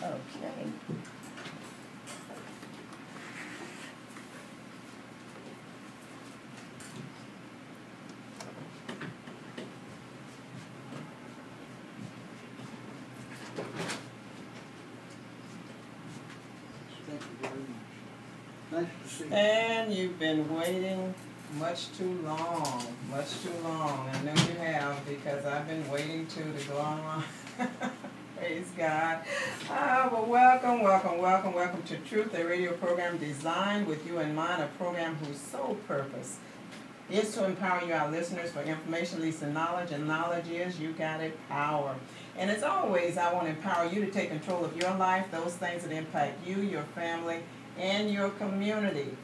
Okay. Thank you very much. Nice to see you. And you've been waiting much too long. I know you have, because I've been waiting too to go online. Praise God. Well, welcome to Truth, a radio program designed with you in mind, a program whose sole purpose is to empower you, our listeners, for information leads to knowledge, and knowledge is, you got it, power. And as always, I want to empower you to take control of your life, those things that impact you, your family, and your community.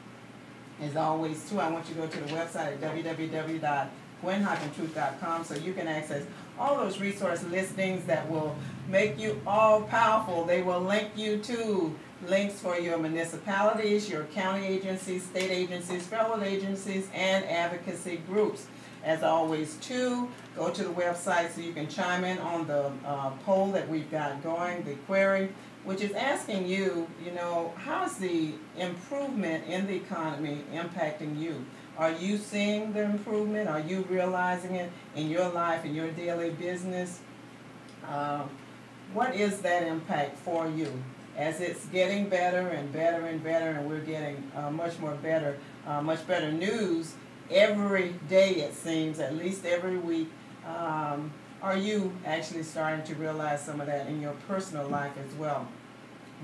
As always, too, I want you to go to the website at www.gwen-truth.com so you can access all those resource listings that will make you all powerful. They will link you to links for your municipalities, your county agencies, state agencies, federal agencies, and advocacy groups. As always, too, go to the website so you can chime in on the poll that we've got going, the query, which is asking you, how's the improvement in the economy impacting you? Are you seeing the improvement? Are you realizing it in your life, in your daily business? What is that impact for you? As it's getting better and better and better, and we're getting much better news every day, it seems, at least every week. Are you actually starting to realize some of that in your personal life as well?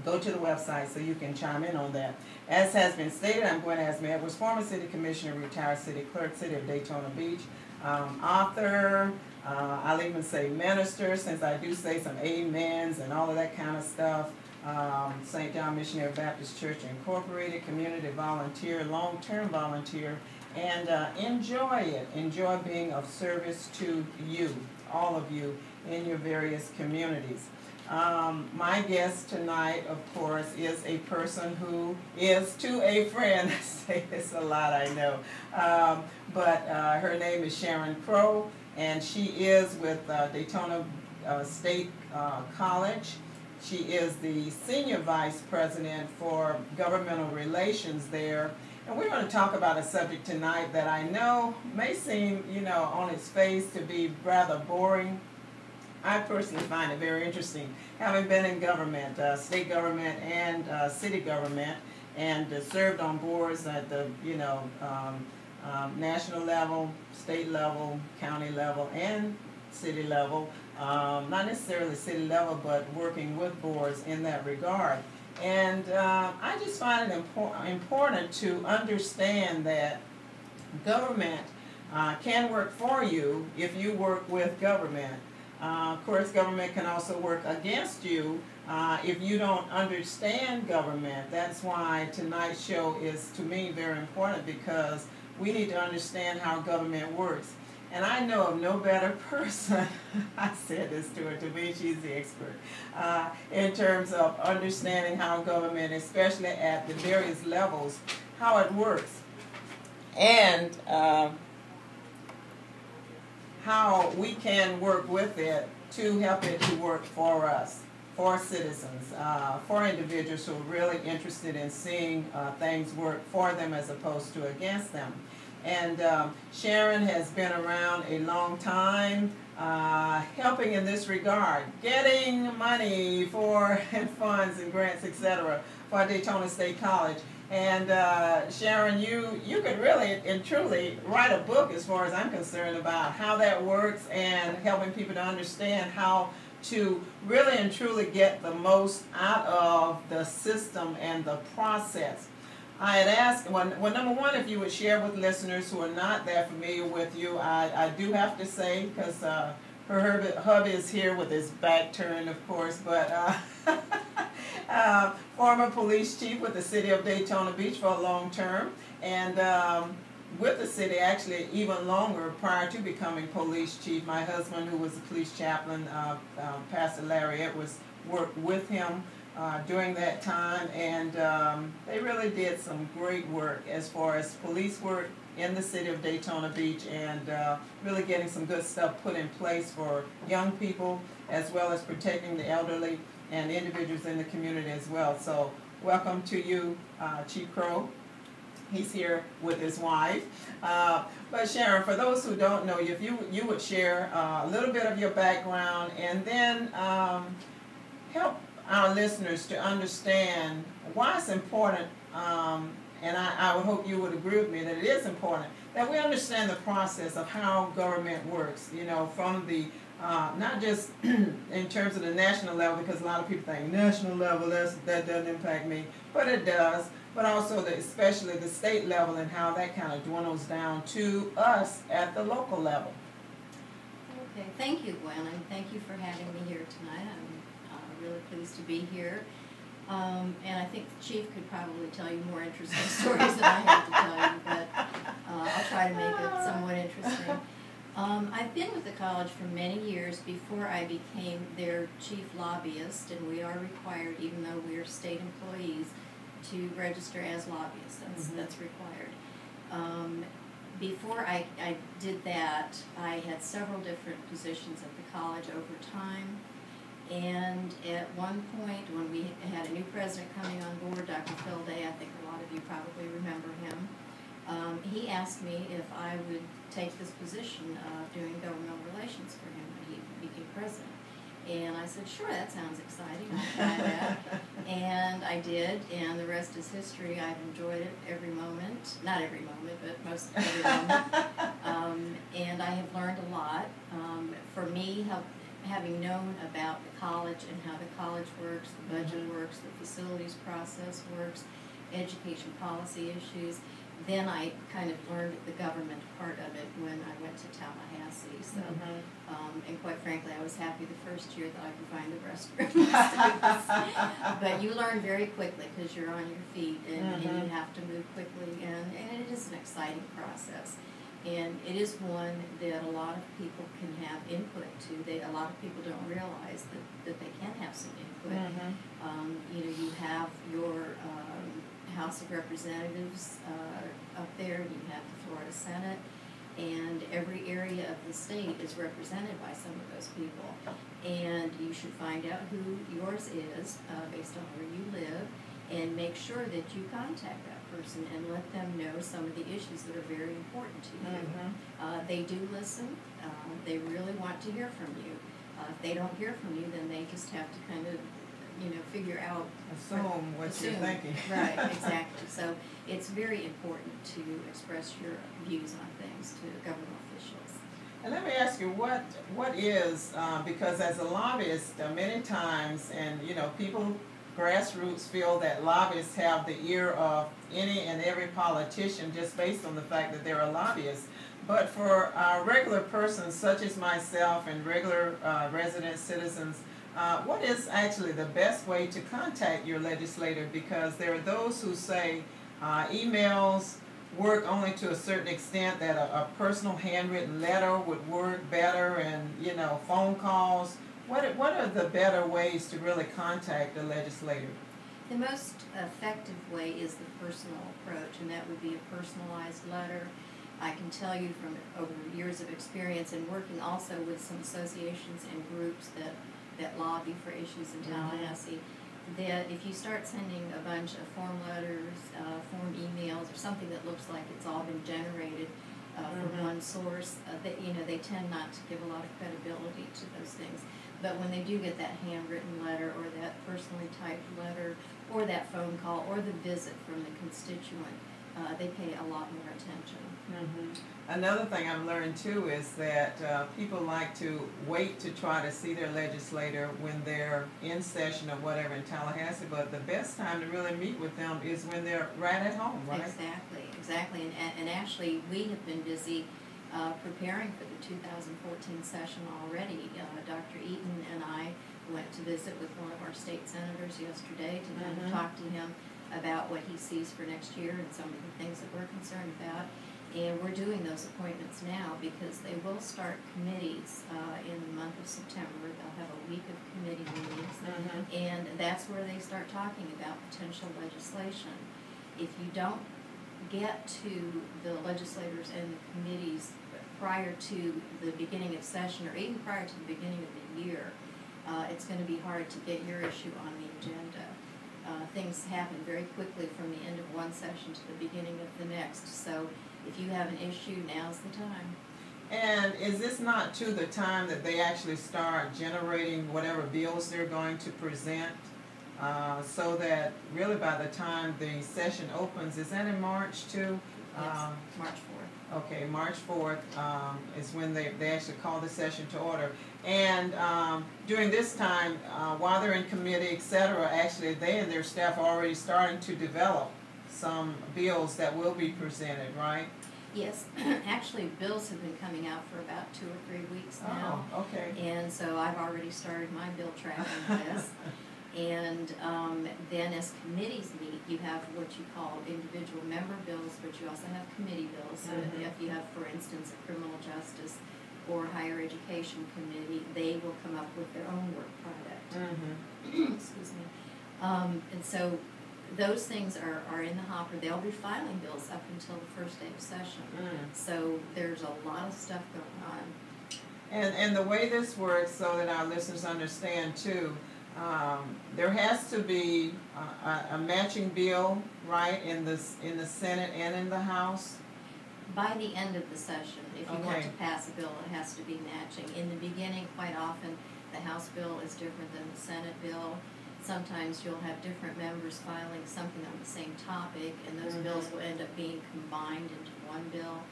Go to the website so you can chime in on that. As has been stated, I'm Gwen Azama-Edwards, former city commissioner, retired city clerk, city of Daytona Beach, author, I'll even say minister, since I do say some amens and all of that kind of stuff. St. John Missionary Baptist Church Incorporated, community volunteer, long-term volunteer, and enjoy it. Enjoy being of service to you, all of you, in your various communities. My guest tonight, of course, is a person who is to a friend. I say this a lot, I know. But her name is Sharon, and she is with Daytona State College. She is the Senior Vice President for Governmental Relations there. And we're going to talk about a subject tonight that I know may seem, on its face to be rather boring. I personally find it very interesting, having been in government, state government and city government, and served on boards at the, national level, state level, county level, and city level. Not necessarily city level, but working with boards in that regard. And I just find it important to understand that government can work for you if you work with government. Of course, government can also work against you if you don't understand government. That's why tonight's show is, to me, very important, because we need to understand how government works. And I know of no better person, I said this to her, to me she's the expert, in terms of understanding how government, especially at the various levels, how it works. And how we can work with it to help it to work for us, for citizens, for individuals who are really interested in seeing things work for them as opposed to against them. And Sharon has been around a long time, helping in this regard, getting money for and funds and grants, etc., for Daytona State College. And Sharon, you could really and truly write a book, as far as I'm concerned, about how that works and helping people to understand how to really and truly get the most out of the system and the process. I had asked, well, number one, if you would share with listeners who are not that familiar with you. I do have to say, because her hubby is here with his back turned, of course, but former police chief with the city of Daytona Beach for a long term, and with the city actually even longer prior to becoming police chief. My husband, who was a police chaplain, Pastor Larry Edwards, worked with him during that time, and they really did some great work as far as police work in the city of Daytona Beach, and really getting some good stuff put in place for young people, as well as protecting the elderly and individuals in the community as well. So welcome to you, Chief Crow. He's here with his wife. But Sharon, for those who don't know you, if you would share a little bit of your background, and then help our listeners to understand why it's important, and I would hope you would agree with me that it is important that we understand the process of how government works, you know, from the not just in terms of the national level, because a lot of people think national level, that doesn't impact me, but it does, but also especially the state level and how that kind of dwindles down to us at the local level. Okay, thank you, Gwen, and thank you for having me here tonight. I'm really pleased to be here. And I think the Chief could probably tell you more interesting stories than I have to tell you, but I'll try to make it somewhat interesting. I've been with the college for many years before I became their chief lobbyist, and we are required, even though we are state employees, to register as lobbyists. That's required. Before I did that, I had several different positions at the college over time. And at one point, when we had a new president coming on board, Dr. Phil Day, I think a lot of you probably remember him, he asked me if I would take this position of doing governmental relations for him when he became president. And I said, sure, that sounds exciting, I'll try that. And I did, and the rest is history. I've enjoyed it every moment, not every moment, but most every moment. And I have learned a lot. For me, having known about the college and how the college works, the budget works, the facilities process works, education policy issues, then I kind of learned the government part of it when I went to Tallahassee. So, and quite frankly, I was happy the first year that I could find the restroom. But you learn very quickly because you're on your feet and you have to move quickly, and it is an exciting process. And it is one that a lot of people can have input to. A lot of people don't realize that they can have some input. You know, you have your House of Representatives up there, and you have the Florida Senate, and every area of the state is represented by some of those people. And you should find out who yours is based on where you live, and make sure that you contact that person and let them know some of the issues that are very important to you. They do listen. They really want to hear from you. If they don't hear from you, then they just have to kind of, you know, figure out. Assume what you're thinking. Right, exactly. So it's very important to express your views on things to government officials. And let me ask you, what is, because as a lobbyist, many times, and you know, people, grassroots feel that lobbyists have the ear of any and every politician just based on the fact that they're a lobbyist. But for regular persons such as myself and regular resident citizens, what is actually the best way to contact your legislator? Because there are those who say emails work only to a certain extent, that a personal handwritten letter would work better, and you know, phone calls. What are the better ways to really contact the legislator? The most effective way is the personal approach, and that would be a personalized letter. I can tell you from over years of experience and working also with some associations and groups that lobby for issues in Tallahassee, that if you start sending a bunch of form letters, form emails, or something that looks like it's all been generated from one source, that, you know, they tend not to give a lot of credibility to those things. But when they do get that handwritten letter, or that personally typed letter, or that phone call, or the visit from the constituent, they pay a lot more attention. Another thing I've learned too is that people like to wait to try to see their legislator when they're in session or whatever in Tallahassee, but the best time to really meet with them is when they're right at home, right? Exactly. And actually, we have been busy preparing for the 2014 session already. Dr. Eaton and I went to visit with one of our state senators yesterday to kind of talk to him about what he sees for next year and some of the things that we're concerned about. And we're doing those appointments now because they will start committees in the month of September. They'll have a week of committee meetings, and that's where they start talking about potential legislation. If you don't get to the legislators and the committees prior to the beginning of session, or even prior to the beginning of the year, it's going to be hard to get your issue on the agenda. Things happen very quickly from the end of one session to the beginning of the next. So if you have an issue, now's the time. And is this not to the time that they actually start generating whatever bills they're going to present? So that really by the time the session opens, is that in March too? Yes, March 4th. Okay, March 4th is when they actually call the session to order. And during this time, while they're in committee, etc., actually they and their staff are already starting to develop some bills that will be presented, right? Yes, actually bills have been coming out for about 2 or 3 weeks now. Oh, okay. And so I've already started my bill tracking list. And then as committees meet, you have what you call individual member bills, but you also have committee bills. So if you have, for instance, a criminal justice or higher education committee, they will come up with their own work product. Excuse me. And so those things are in the hopper. They'll be filing bills up until the first day of session. So there's a lot of stuff going on. And the way this works, so that our listeners understand too, there has to be a matching bill, right, in the Senate and in the House? By the end of the session, if you want Okay. to pass a bill, it has to be matching. In the beginning, quite often, the House bill is different than the Senate bill. Sometimes you'll have different members filing something on the same topic, and those bills will end up being combined into one bill.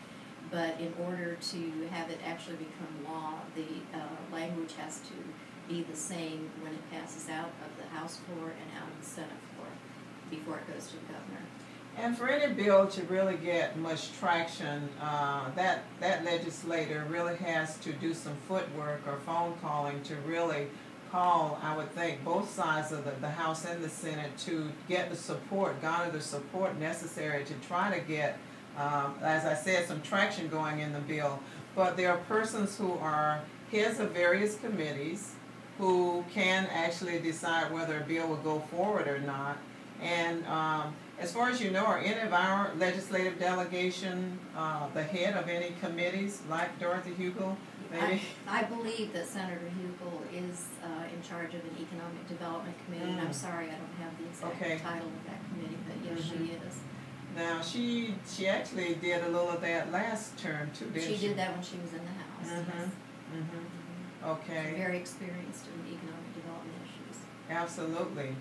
But in order to have it actually become law, the language has to be the same when it passes out of the House floor and out of the Senate floor before it goes to the governor. And for any bill to really get much traction, that legislator really has to do some footwork or phone calling to really call, I would think, both sides of the House and the Senate to get the support, garner the support necessary to try to get, as I said, some traction going in the bill. But there are persons who are heads of various committees who can actually decide whether a bill will go forward or not. And as far as you know, are any of our legislative delegation the head of any committees like Dorothy Hugel? Maybe? I believe that Senator Hugel is in charge of an economic development committee, and I'm sorry I don't have the exact title of that committee, but yes, she is. Now, she actually did a little of that last term too, didn't she? She did that when she was in the House. Yes. Okay. She's very experienced in economic development issues. Absolutely.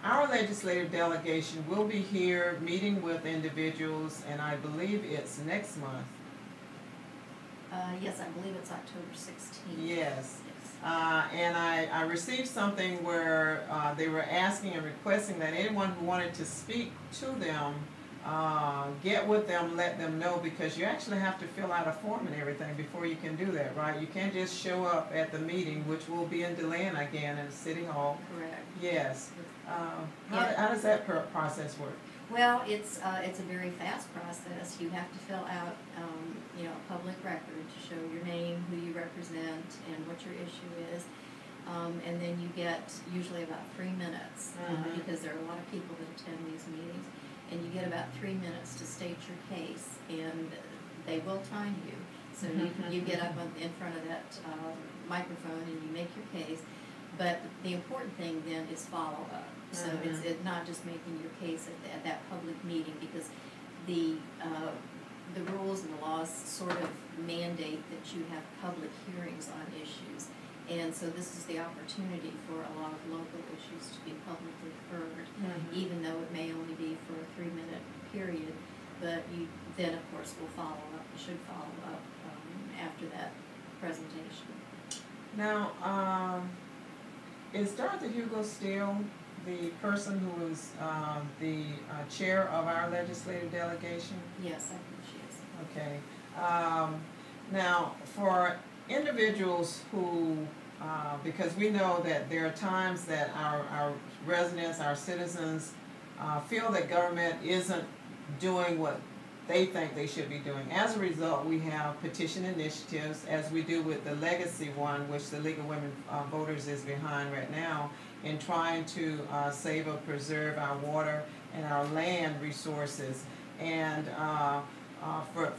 Our legislative delegation will be here meeting with individuals, and I believe it's next month. Yes, I believe it's October 16th. Yes. And I received something where they were asking and requesting that anyone who wanted to speak to them get with them, let them know, because you actually have to fill out a form and everything before you can do that, right? You can't just show up at the meeting, which will be in DeLand again in City Hall. Correct. Yes. How does that process work? Well, it's a very fast process. You have to fill out, a public record to show your name, who you represent, and what your issue is. And then you get usually about 3 minutes because there are a lot of people that attend these meetings. And you get about 3 minutes to state your case, and they will time you. So you get up in front of that microphone and you make your case. But the important thing then is follow-up. So it's not just making your case at that public meeting, because the rules and the laws sort of mandate that you have public hearings on issues. And so this is the opportunity for a lot of local issues to be publicly heard, even though it may only be for a 3-minute period. But you then, of course, will follow up. You should follow up after that presentation. Now, is Dorothy Hugel still the person who is the chair of our legislative delegation? Yes, I think she is. Okay. Now, for individuals who, because we know that there are times that our residents, our citizens, feel that government isn't doing what they think they should be doing. As a result, we have petition initiatives, as we do with the legacy one, which the League of Women Voters is behind right now, in trying to save or preserve our water and our land resources. And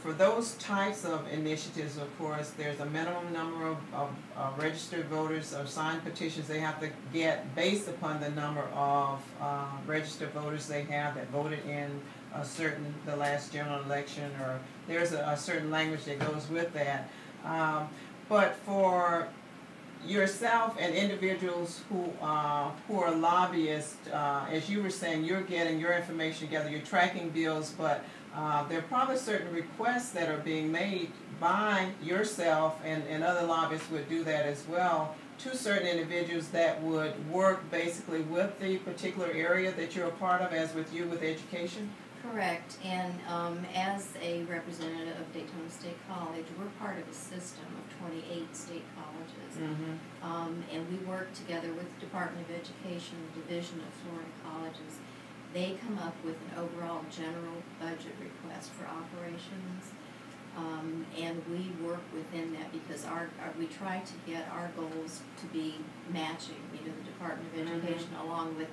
For those types of initiatives, of course, there's a minimum number of registered voters or signed petitions they have to get based upon the number of registered voters they have that voted in the last general election, or there's a certain language that goes with that. But for yourself and individuals who are lobbyists, as you were saying, you're getting your information together, you're tracking bills, but there are probably certain requests that are being made by yourself, and other lobbyists would do that as well, to certain individuals that would work basically with the particular area that you're a part of, as with you with education? Correct, and as a representative of Daytona State College, we're part of a system of 28 state colleges. And we work together with the Department of Education, the Division of Florida Colleges. They come up with an overall general budget request for operations, and we work within that because we try to get our goals to be matching, the Department of Education, along with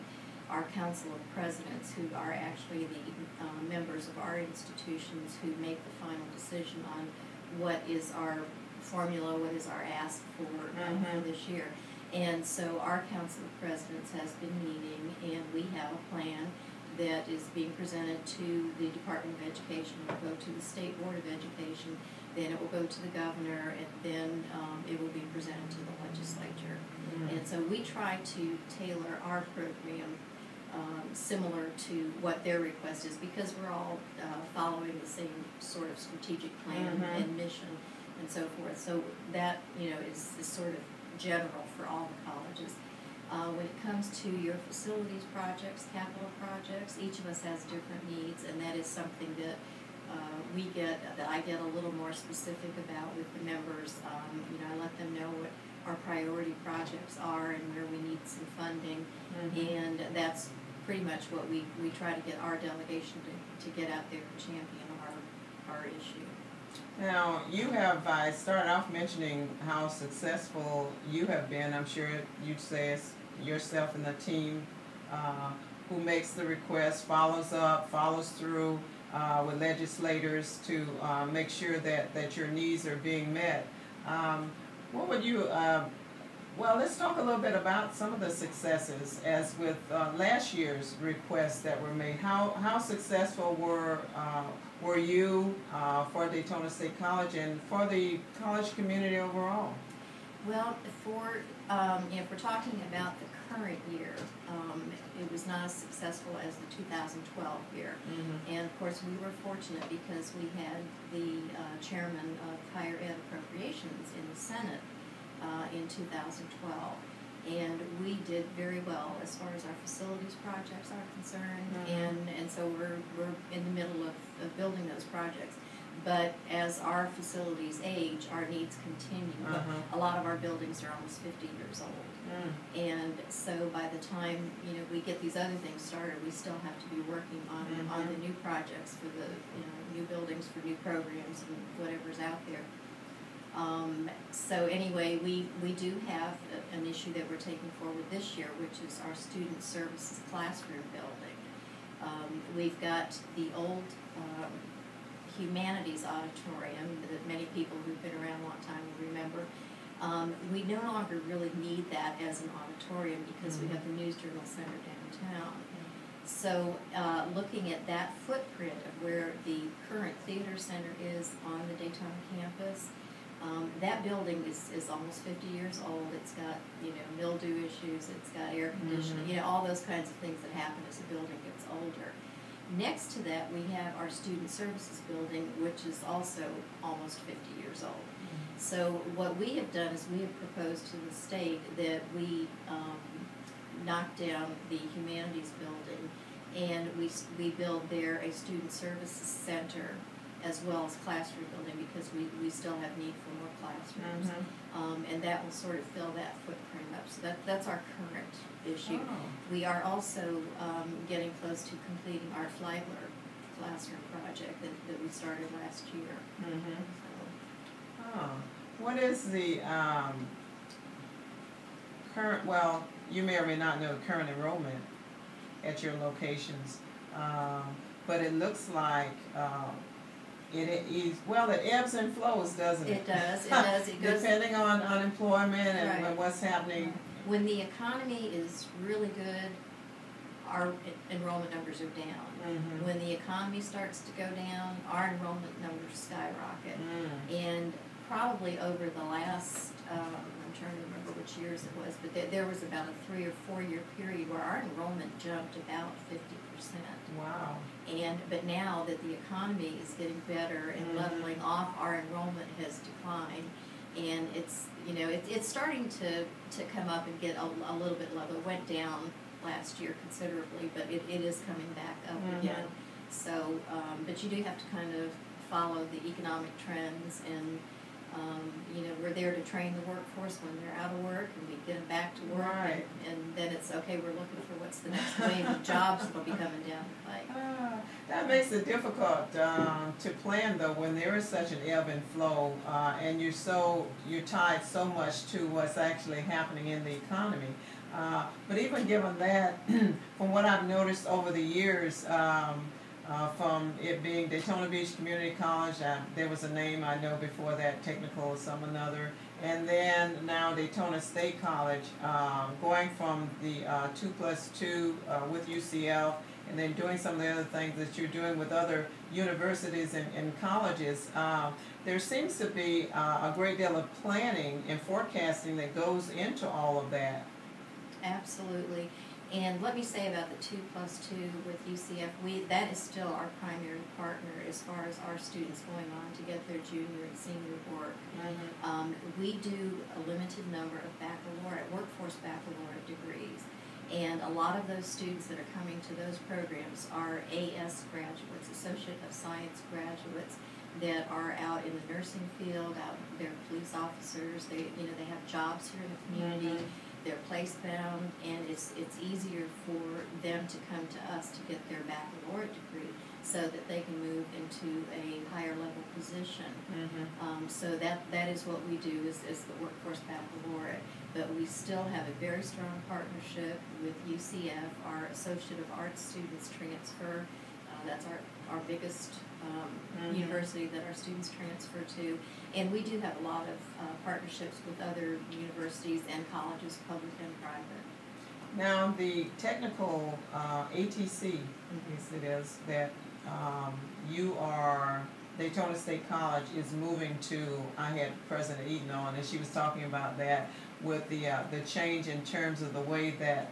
our Council of Presidents, who are actually the members of our institutions who make the final decision on what is our formula, what is our ask for this year. And so our Council of Presidents has been meeting, and we have a plan that is being presented to the Department of Education. It will go to the State Board of Education, then it will go to the governor, and then it will be presented to the legislature. And so we try to tailor our program similar to what their request is, because we're all following the same sort of strategic plan and mission and so forth. So that, is sort of general for all the colleges. When it comes to your facilities projects, capital projects, each of us has different needs, and that is something that I get a little more specific about with the members. I let them know what our priority projects are and where we need some funding, and that's pretty much what we try to get our delegation to get out there and champion our issue. Now, I started off mentioning how successful you have been. I'm sure you'd say it's yourself and the team who makes the request, follows through with legislators to make sure that your needs are being met. What would you, well, let's talk a little bit about some of the successes, as with last year's requests that were made. How successful were you for Daytona State College and for the college community overall? Well, if we're talking about the current year, it was not as successful as the 2012 year. And of course, we were fortunate because we had the chairman of higher ed appropriations in the Senate in 2012. And we did very well as far as our facilities projects are concerned. And so we're in the middle of building those projects. But as our facilities age, our needs continue. A lot of our buildings are almost 50 years old. And so by the time we get these other things started, we still have to be working on the new projects for the new buildings, for new programs and whatever's out there. So anyway, we do have an issue that we're taking forward this year, which is our student services classroom building. We've got the old humanities auditorium that many people who've been around a long time will remember. We no longer really need that as an auditorium because we have the News Journal Center downtown. So looking at that footprint of where the current theater center is on the Daytona campus, that building is almost 50 years old. It's got mildew issues, it's got air conditioning, all those kinds of things that happen as the building gets older. Next to that, we have our student services building, which is also almost 50 years old. So what we have done is we have proposed to the state that we knock down the humanities building, and we build there a student services center as well as classroom building, because we still have need for more classrooms. And that will sort of fill that footprint up. So that's our current issue. We are also getting close to completing our Flagler classroom project that we started last year. What is the current, well, you may or may not know the current enrollment at your locations, but it looks like it is, well, it ebbs and flows, doesn't it? It does, it does, it goes. Depending on unemployment and Right. what's happening. When the economy is really good, our enrollment numbers are down. Mhm. When the economy starts to go down, our enrollment numbers skyrocket. And probably over the last, I'm trying to remember which years it was, but there was about a 3 or 4 year period where our enrollment jumped about 50%. Wow. But now that the economy is getting better and Mhm. leveling off, our enrollment has declined. And it's, it's starting to come up and get a little bit level. It went down last year considerably, but it is coming back up Mhm. again. So, but you do have to kind of follow the economic trends, and we're there to train the workforce when they're out of work, and we get them back to work, Right. and then it's okay. We're looking for what's the next wave of jobs that'll be coming down the pike. That makes it difficult to plan though when there is such an ebb and flow, and you're tied so much to what's actually happening in the economy. But even given that, from what I've noticed over the years, from it being Daytona Beach Community College, there was a name I know before that, Technical or some another, and then now Daytona State College, going from the 2+2 with UCF, and then doing some of the other things that you're doing with other universities and colleges. There seems to be a great deal of planning and forecasting that goes into all of that. Absolutely. And let me say about the 2+2 with UCF, that is still our primary partner as far as our students going on to get their junior and senior work. Mm-hmm. We do a limited number of workforce baccalaureate degrees. And a lot of those students that are coming to those programs are AS graduates, Associate of Science graduates, that are out in the nursing field, they're police officers, they have jobs here in the community. Mm-hmm. They're place bound, and it's easier for them to come to us to get their baccalaureate degree so that they can move into a higher level position. Mm-hmm. So that is what we do is the workforce baccalaureate. But we still have a very strong partnership with UCF. Our Associate of Arts students transfer. That's our biggest Mm-hmm. university that our students transfer to. And we do have a lot of partnerships with other universities and colleges, public and private. Now, the technical ATC, yes it is, that Daytona State College is moving to, I had President Eaton on, and she was talking about that with the change in terms of the way that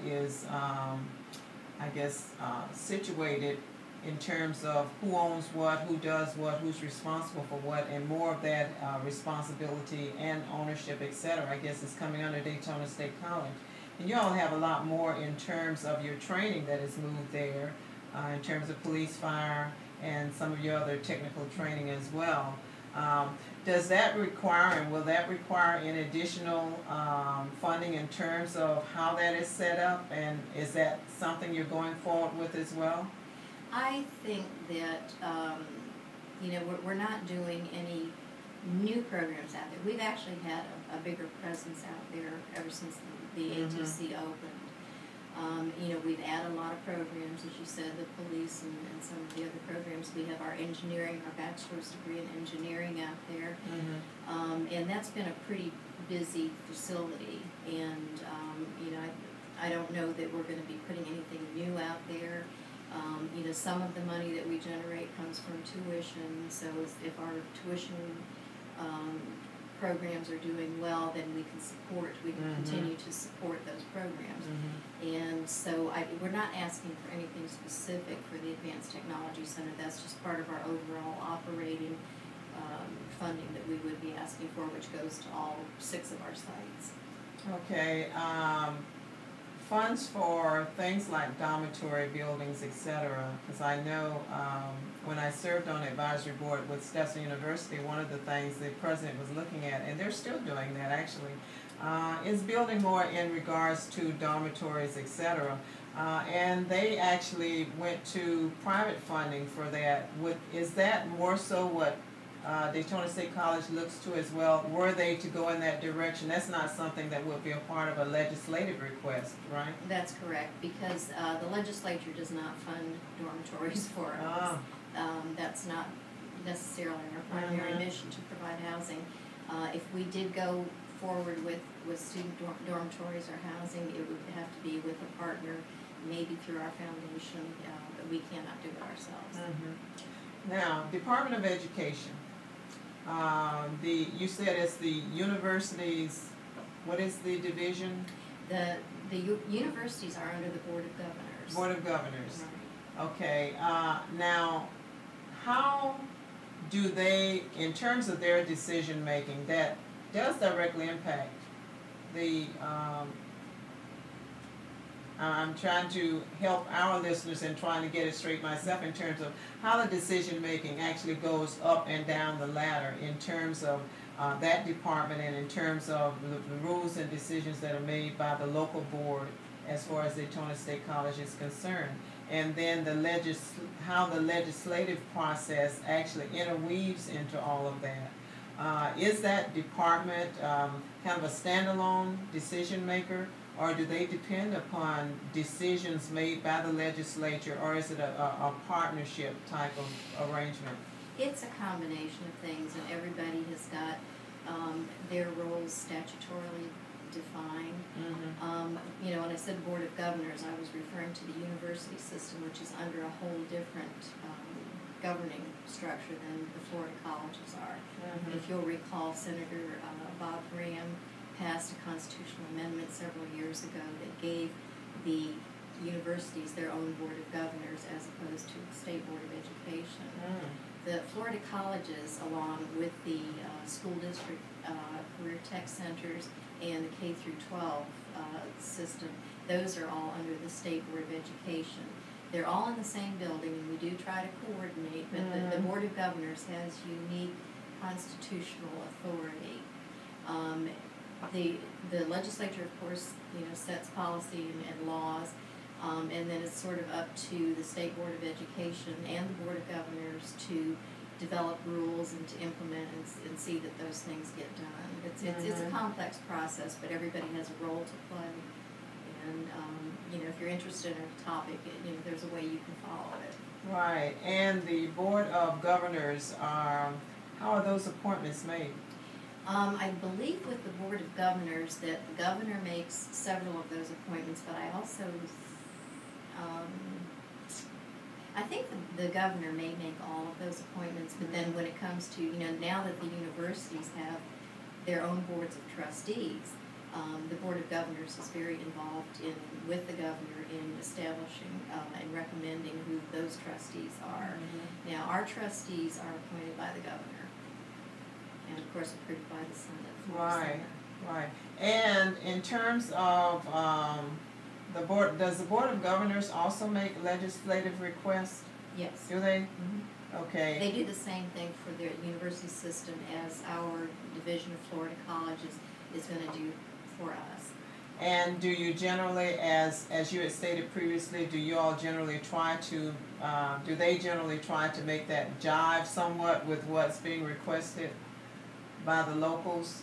is, I guess, situated in terms of who owns what, who does what, who's responsible for what, and more of that responsibility and ownership, etc., I guess is coming under Daytona State College. And you all have a lot more in terms of your training that is moved there, in terms of police, fire, and some of your other technical training as well. Does that require, and will that require any additional funding in terms of how that is set up, and is that something you're going forward with as well? I think that, we're not doing any new programs out there. We've actually had a bigger presence out there ever since the Mm-hmm. ATC opened. We've added a lot of programs, as you said, the police and some of the other programs. We have our engineering, our bachelor's degree in engineering out there. Mm-hmm. And that's been a pretty busy facility. And, I don't know that we're going to be putting anything new out there. Some of the money that we generate comes from tuition, so if our tuition programs are doing well, then we can Mm-hmm. continue to support those programs. Mm-hmm. And so we're not asking for anything specific for the Advanced Technology Center. That's just part of our overall operating funding that we would be asking for, which goes to all 6 of our sites. Okay. Funds for things like dormitory buildings, etc. Because I know when I served on the advisory board with Stetson University, one of the things the president was looking at, and they're still doing that actually, is building more in regards to dormitories, etc. And they actually went to private funding for that. Is that more so what Daytona State College looks to as well? Were they to go in that direction? That's not something that would be a part of a legislative request, right? That's correct, because the legislature does not fund dormitories for us. That's not necessarily our primary Mhm. mission to provide housing. If we did go forward with student dormitories or housing, it would have to be with a partner, maybe through our foundation, but we cannot do it ourselves. Mhm. Now, Department of Education. You said it's the universities. What is the division? The universities are under the Board of Governors. Board of Governors. Right. Okay. Now, how do they, in terms of their decision making, that does directly impact the? I'm trying to help our listeners and trying to get it straight myself in terms of how the decision making actually goes up and down the ladder in terms of that department and in terms of the rules and decisions that are made by the local board as far as Daytona State College is concerned. And then how the legislative process actually interweaves into all of that. Is that department kind of a standalone decision maker, or do they depend upon decisions made by the legislature, or is it a partnership type of arrangement? It's a combination of things, and everybody has got their roles statutorily defined. Mm-hmm. When I said Board of Governors, I was referring to the university system, which is under a whole different governing structure than the Florida colleges are. Mm-hmm. If you'll recall, Senator Bob Graham passed a constitutional amendment several years ago that gave the universities their own Board of Governors as opposed to the State Board of Education. Mm. The Florida colleges, along with the school district career tech centers and the K through 12 system, those are all under the State Board of Education. They're all in the same building, and we do try to coordinate, but the Board of Governors has unique constitutional authority. The legislature, of course, sets policy and laws, and then it's sort of up to the State Board of Education and the Board of Governors to develop rules and to implement and see that those things get done. It's a complex process, but everybody has a role to play. And if you're interested in a topic, there's a way you can follow it. Right. And the Board of Governors how are those appointments made? I believe with the Board of Governors that the governor makes several of those appointments, but I also, I think the governor may make all of those appointments, but then when it comes to, now that the universities have their own boards of trustees, the Board of Governors is very involved with the governor in establishing and recommending who those trustees are. Mm-hmm. Now, our trustees are appointed by the governor. And of course approved by the Senate. Right, right. And in terms of the board, does the Board of Governors also make legislative requests? Yes. Do they? Mm-hmm. Okay. They do the same thing for their university system as our Division of Florida Colleges is going to do for us. And do you generally, as you had stated previously, do you all generally try to, do they generally try to make that jive somewhat with what's being requested by the locals?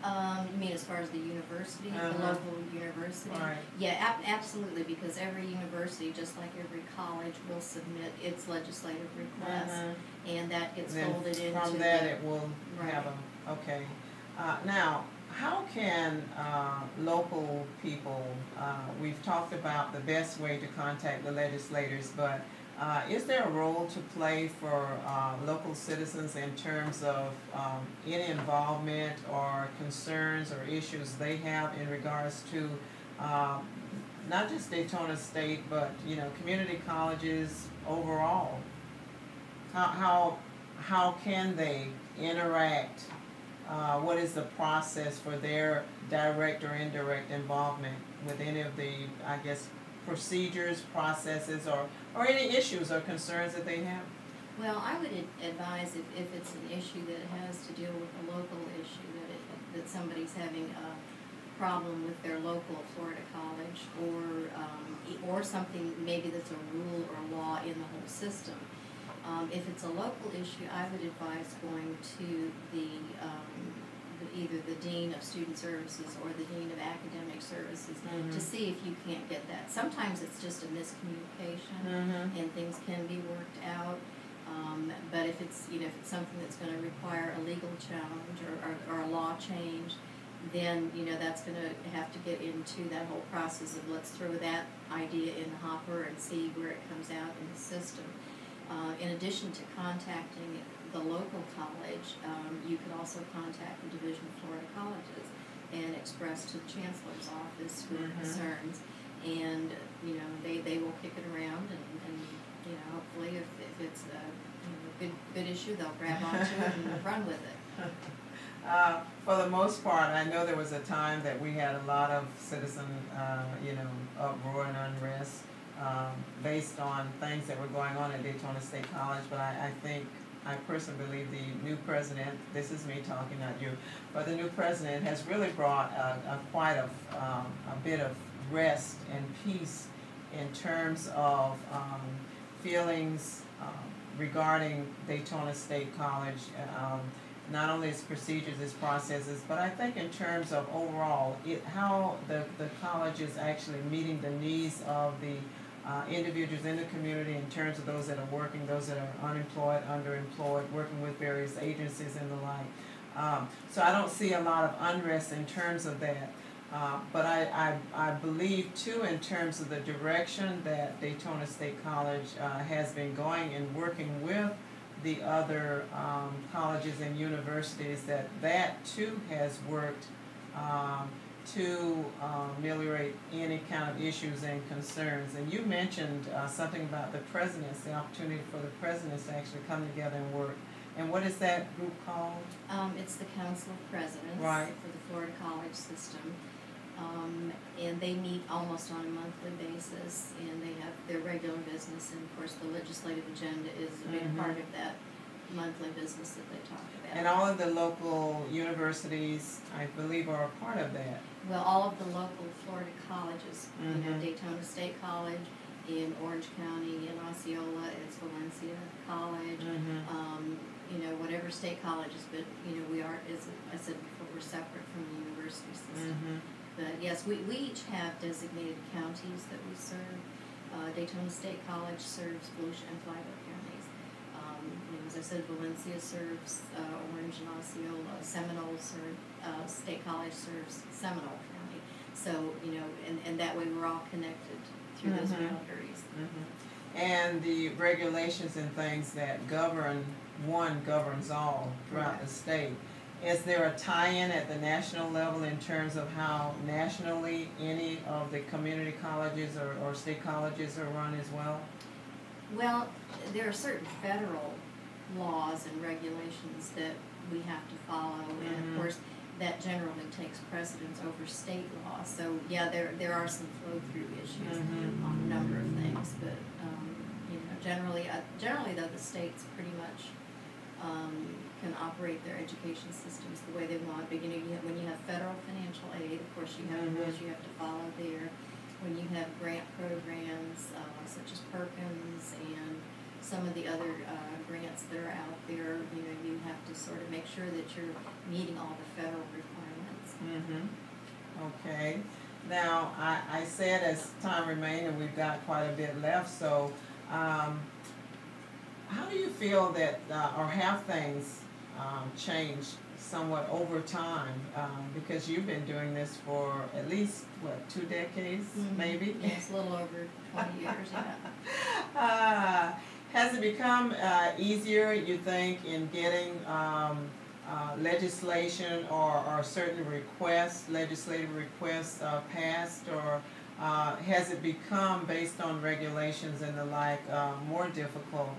You mean as far as the university, the local university? Right. Yeah, absolutely, because every university, just like every college, will submit its legislative requests, and that gets folded into. From that, it will have them. Okay. Now, how can local people? We've talked about the best way to contact the legislators, but is there a role to play for local citizens in terms of any involvement or concerns or issues they have in regards to not just Daytona State, but community colleges overall? How can they interact? What is the process for their direct or indirect involvement with any of the, I guess, procedures, processes, or any issues or concerns that they have? Well, I would advise if it's an issue that has to deal with a local issue, that somebody's having a problem with their local Florida college, or something maybe that's a rule or law in the whole system. If it's a local issue, I would advise going to either the Dean of Student Services or the Dean of Academic Services to see if you can't get that. Sometimes it's just a miscommunication and things can be worked out. But if it's, if it's something that's going to require a legal challenge or a law change, then, that's going to have to get into that whole process of let's throw that idea in the hopper and see where it comes out in the system. In addition to contacting the local college, you could also contact the Division of Florida Colleges and express to the Chancellor's office your concerns. And, they will kick it around and hopefully if it's a good issue, they'll grab onto it and run with it. For the most part, I know there was a time that we had a lot of citizen, uproar and unrest based on things that were going on at Daytona State College. But I personally believe the new president, this is me talking, not you, but the new president has really brought quite a bit of rest and peace in terms of feelings regarding Daytona State College. Not only its procedures, its processes, but I think in terms of overall, how the college is actually meeting the needs of the individuals in the community in terms of those that are working, those that are unemployed, underemployed, working with various agencies and the like. So I don't see a lot of unrest in terms of that. But I believe too in terms of the direction that Daytona State College has been going and working with the other colleges and universities, that too has worked to ameliorate any kind of issues and concerns. And you mentioned something about the presidents, the opportunity for the presidents to actually come together and work. And what is that group called? It's the Council of Presidents for the Florida College System. And they meet almost on a monthly basis, and they have their regular business, and of course the legislative agenda is a big part of that monthly business that they talk about. And all of the local universities, I believe, are a part of that. Well, all of the local Florida colleges, Daytona State College, in Orange County, in Osceola, it's Valencia College, whatever state colleges, but we are, as I said before, we're separate from the university system. But yes, we each have designated counties that we serve. Daytona State College serves Volusia and Flagler counties. As I said, Valencia serves Orange and Osceola. Seminole State College serves Seminole County. So, and that way we're all connected through those boundaries. And the regulations and things that governs all throughout the state. Is there a tie-in at the national level in terms of how nationally any of the community colleges or state colleges are run as well? Well, there are certain federal laws and regulations that we have to follow, and of course that generally takes precedence over state law. So yeah, there are some flow-through issues on a number of things, but generally though the states pretty much can operate their education systems the way they want. But when you have federal financial aid, of course you have rules you have to follow there. When you have grant programs such as Perkins and some of the other grants that are out there, you have to sort of make sure that you're meeting all the federal requirements. Okay. Now, I said as time remains, and we've got quite a bit left, so how do you feel that, or have things changed somewhat over time? Because you've been doing this for at least, 2 decades, maybe? Yes, a little over 20 years, yeah. Has it become easier, you think, in getting legislation or certain legislative requests passed, or has it become, based on regulations and the like, more difficult?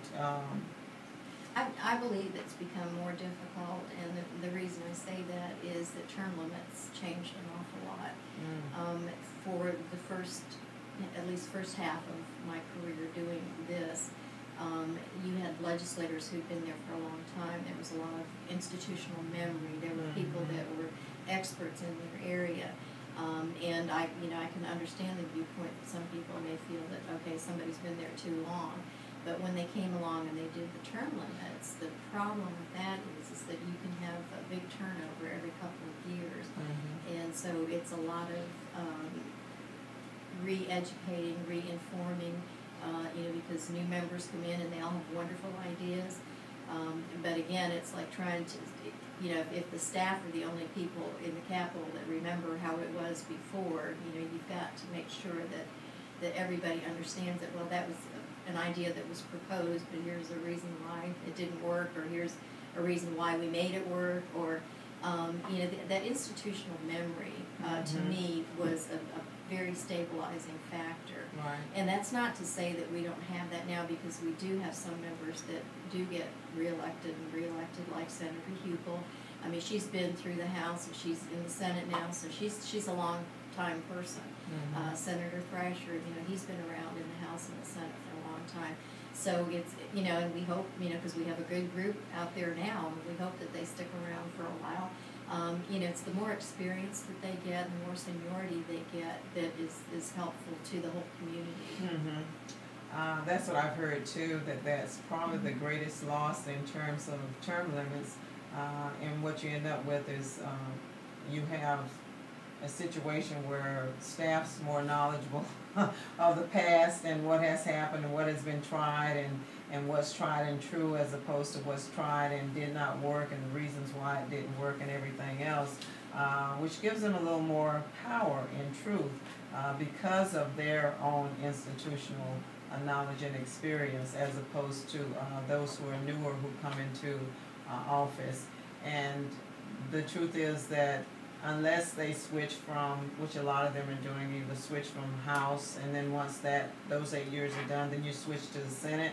I believe it's become more difficult, and the reason I say that is that term limits changed an awful lot. For the first half of my career doing this, you had legislators who'd been there for a long time. There was a lot of institutional memory. There were people that were experts in their area. And I can understand the viewpoint that some people may feel that, okay, somebody's been there too long. But when they came along and they did the term limits, the problem with that is that you can have a big turnover every couple of years. And so it's a lot of re-educating, re-informing because new members come in and they all have wonderful ideas. But again, it's like trying to, if the staff are the only people in the Capitol that remember how it was before, you've got to make sure that everybody understands that, well, that was an idea that was proposed, but here's a reason why it didn't work, or here's a reason why we made it work, or, that institutional memory, to me, was a very stabilizing factor. Right. And that's not to say that we don't have that now, because we do have some members that do get reelected, like Senator Hupel. I mean, she's been through the House, and she's in the Senate now, so she's a long time person. Senator Thrasher, he's been around in the House and the Senate for a long time. So it's, and we hope, because we have a good group out there now, and we hope that they stick around for a while. It's the more experience that they get, the more seniority they get, that is helpful to the whole community. That's what I've heard too, that's probably the greatest loss in terms of term limits. And what you end up with is you have a situation where staff's more knowledgeable of the past and what has happened and what has been tried and what's tried and true, as opposed to what's tried and did not work and the reasons why it didn't work and everything else, which gives them a little more power in truth because of their own institutional knowledge and experience, as opposed to those who are newer who come into office. And the truth is that unless they switch from, which a lot of them are doing, either switch from House, and then once those 8 years are done, then you switch to the Senate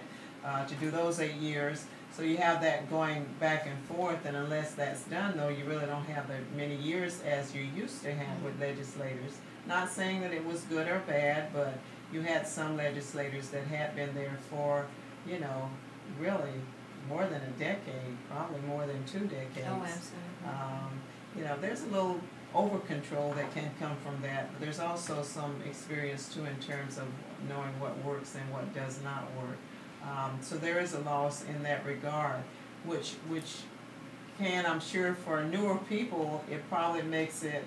to do those 8 years. So you have that going back and forth, and unless that's done, though, you really don't have as many years as you used to have with legislators. Not saying that it was good or bad, but you had some legislators that had been there for, really more than a decade, probably more than 2 decades. Oh, absolutely. There's a little over control that can come from that, but there's also some experience too in terms of knowing what works and what does not work. So there is a loss in that regard, which can, I'm sure, for newer people, it probably makes it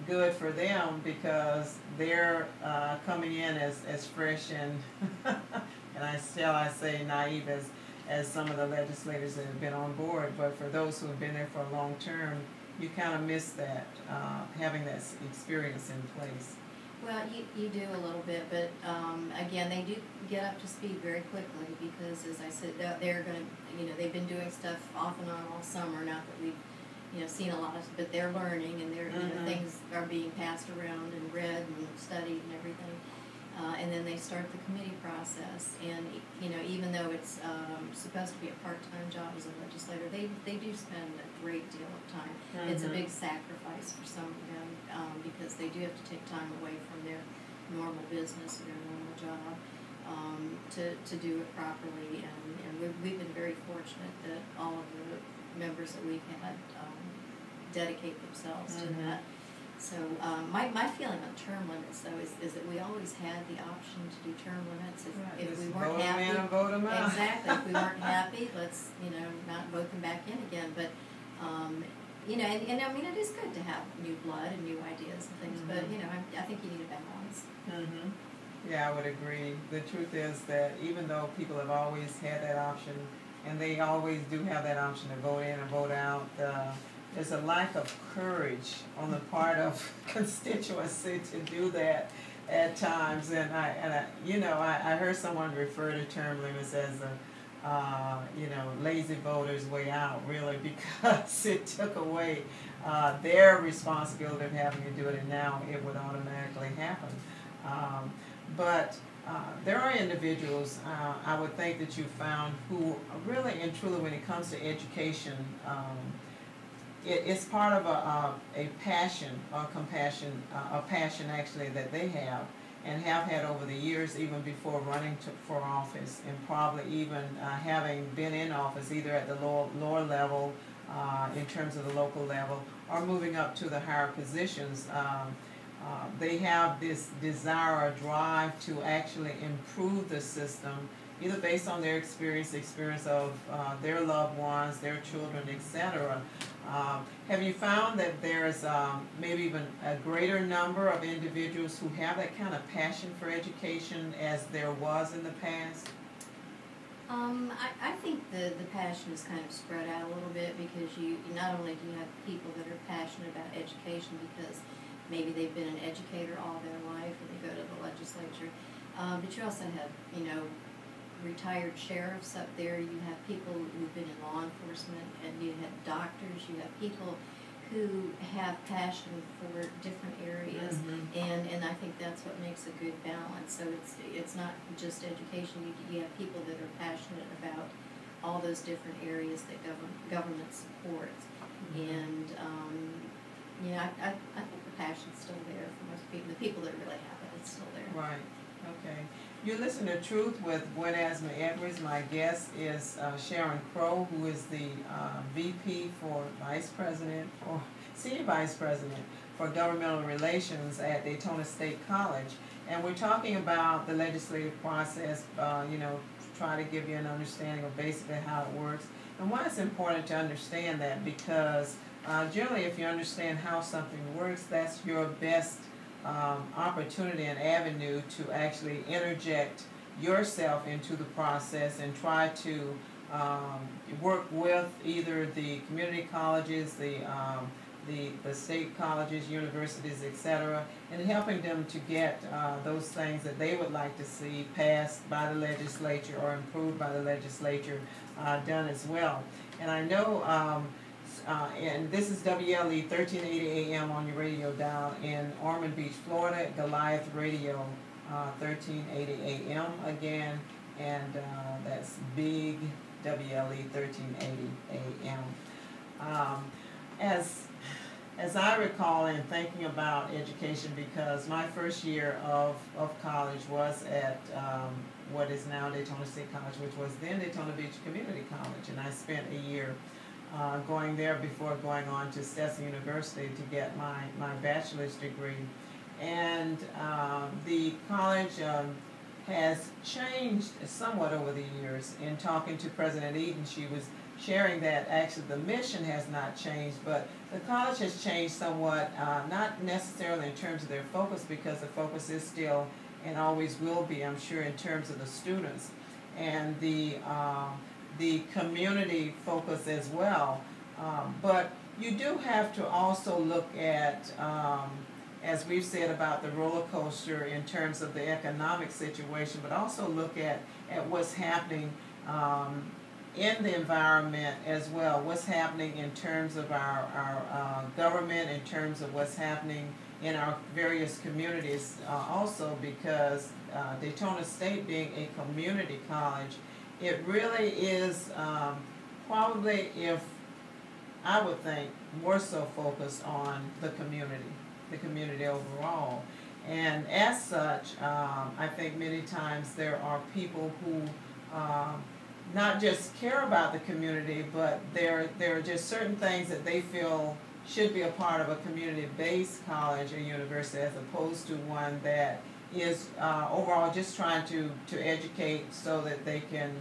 good for them because they're coming in as fresh and and I say naive as some of the legislators that have been on board, but for those who have been there for a long term, you kind of miss that, having that experience in place. Well, you do a little bit, but again, they do get up to speed very quickly because, as I said, they're going to, they've been doing stuff off and on all summer. Not that we've, seen a lot of, but they're learning, and they're, things are being passed around and read and studied and everything. And then they start the committee process, and even though it's supposed to be a part-time job as a legislator, they do spend a great deal of time. It's a big sacrifice for some of them because they do have to take time away from their normal business or their normal job to do it properly. And we've been very fortunate that all of the members that we've had dedicate themselves to that. So my feeling on term limits, though, is that we always had the option to do term limits if we weren't happy. Vote them out. Exactly. If we weren't happy, let's not vote them back in again. But and I mean, it is good to have new blood and new ideas and things. But I think you need a balance. Yeah, I would agree. The truth is that even though people have always had that option, and they always do have that option to vote in or vote out, there's a lack of courage on the part of constituency to do that at times. And I heard someone refer to term limits as lazy voters' way out, really, because it took away their responsibility of having to do it, and now it would automatically happen. But there are individuals, I would think, that you found who really and truly, when it comes to education, it's part of a passion or compassion, a passion actually that they have and have had over the years, even before running for office, and probably even having been in office either at the lower level in terms of the local level or moving up to the higher positions. They have this desire or drive to actually improve the system either based on their experience, the experience of their loved ones, their children, etc. Have you found that there's maybe even a greater number of individuals who have that kind of passion for education as there was in the past? I think the passion is kind of spread out a little bit, because you not only do you have people that are passionate about education because maybe they've been an educator all their life or they go to the legislature, but you also have, retired sheriffs up there. You have people who've been in law enforcement, and you have doctors. You have people who have passion for different areas, and I think that's what makes a good balance. So it's not just education. You have people that are passionate about all those different areas that government supports, and I think the passion's still there for most people. The people that really have it, it's still there. Right. Okay. You listen to Truth with Gwen Azama-Edwards. My guest is Sharon Crow, who is the VP for Senior Vice President for Governmental Relations at Daytona State College. And we're talking about the legislative process, try to give you an understanding of basically how it works. And why it's important to understand that, because generally if you understand how something works, that's your best opportunity and avenue to actually interject yourself into the process and try to work with either the community colleges, the state colleges, universities, etc., and helping them to get those things that they would like to see passed by the legislature or improved by the legislature done as well. And I know and this is WLE 1380 AM on your radio dial in Ormond Beach, Florida, Goliath Radio 1380 AM again, and that's big WLE 1380 AM. As I recall in thinking about education, because my first year of college was at what is now Daytona State College, which was then Daytona Beach Community College, and I spent a year going there before going on to Stetson University to get my bachelor's degree. And the college has changed somewhat over the years. In talking to President Eden, she was sharing that actually the mission has not changed, but the college has changed somewhat, not necessarily in terms of their focus, because the focus is still and always will be, I'm sure, in terms of the students and the community focus as well. But you do have to also look at, as we've said about the roller coaster in terms of the economic situation, but also look at what's happening in the environment as well, what's happening in terms of our government, in terms of what's happening in our various communities also, because Daytona State being a community college, it really is probably, if I would think, more so focused on the community overall. And as such, I think many times there are people who not just care about the community, but there are just certain things that they feel should be a part of a community-based college or university, as opposed to one that is overall just trying to educate so that they can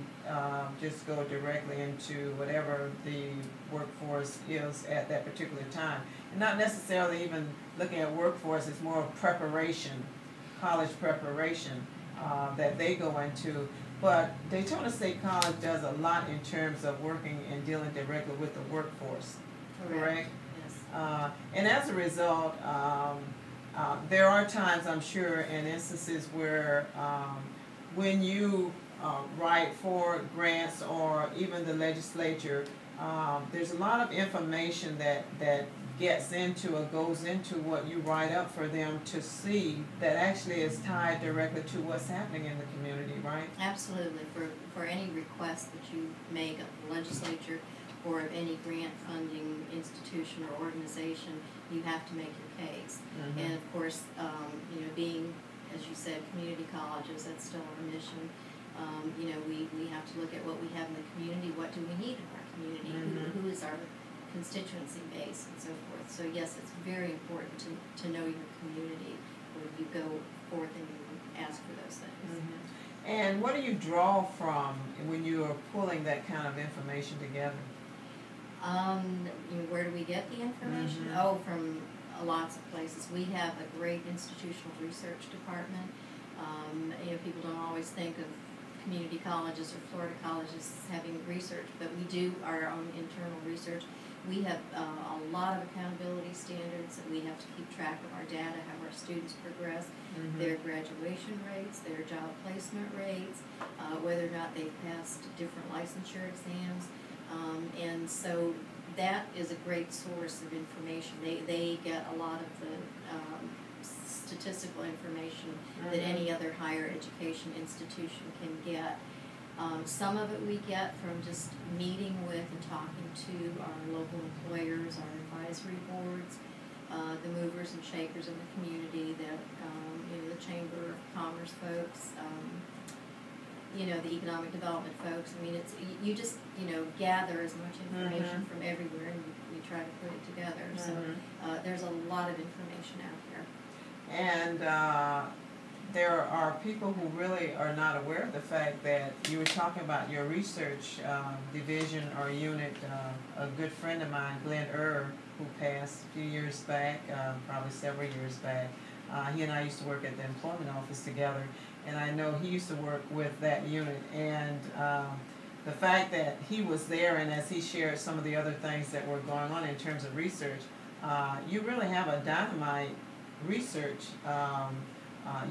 just go directly into whatever the workforce is at that particular time. And not necessarily even looking at workforce, it's more of preparation, college preparation that they go into. But Daytona State College does a lot in terms of working and dealing directly with the workforce, correct? Yes. And as a result, there are times, I'm sure, and instances where when you write for grants or even the legislature, there's a lot of information that gets into or goes into what you write up for them to see that actually is tied directly to what's happening in the community, right? Absolutely. For any request that you make of the legislature or of any grant funding institution or organization, you have to make your case. And of course, being, as you said, community colleges, that's still our mission. We have to look at what we have in the community, what do we need in our community, who is our constituency base, and so forth. So yes, it's very important to know your community when you go forth and you ask for those things. And what do you draw from when you are pulling that kind of information together? Where do we get the information? Mhm. Oh, from lots of places. We have a great institutional research department. People don't always think of community colleges or Florida colleges having research, but we do our own internal research. We have a lot of accountability standards, and we have to keep track of our data, how our students progress, their graduation rates, their job placement rates, whether or not they've passed different licensure exams. And so that is a great source of information. They get a lot of the statistical information that any other higher education institution can get. Some of it we get from just meeting with and talking to our local employers, our advisory boards, the movers and shakers in the community, the Chamber of Commerce folks, the economic development folks. I mean, it's you just gather as much information from everywhere, and we try to put it together. So there's a lot of information out there. And there are people who really are not aware of the fact that you were talking about your research division or unit. A good friend of mine, Gwen, who passed a few years back, probably several years back, he and I used to work at the employment office together, and I know he used to work with that unit. And the fact that he was there, and as he shared some of the other things that were going on in terms of research, you really have a dynamite research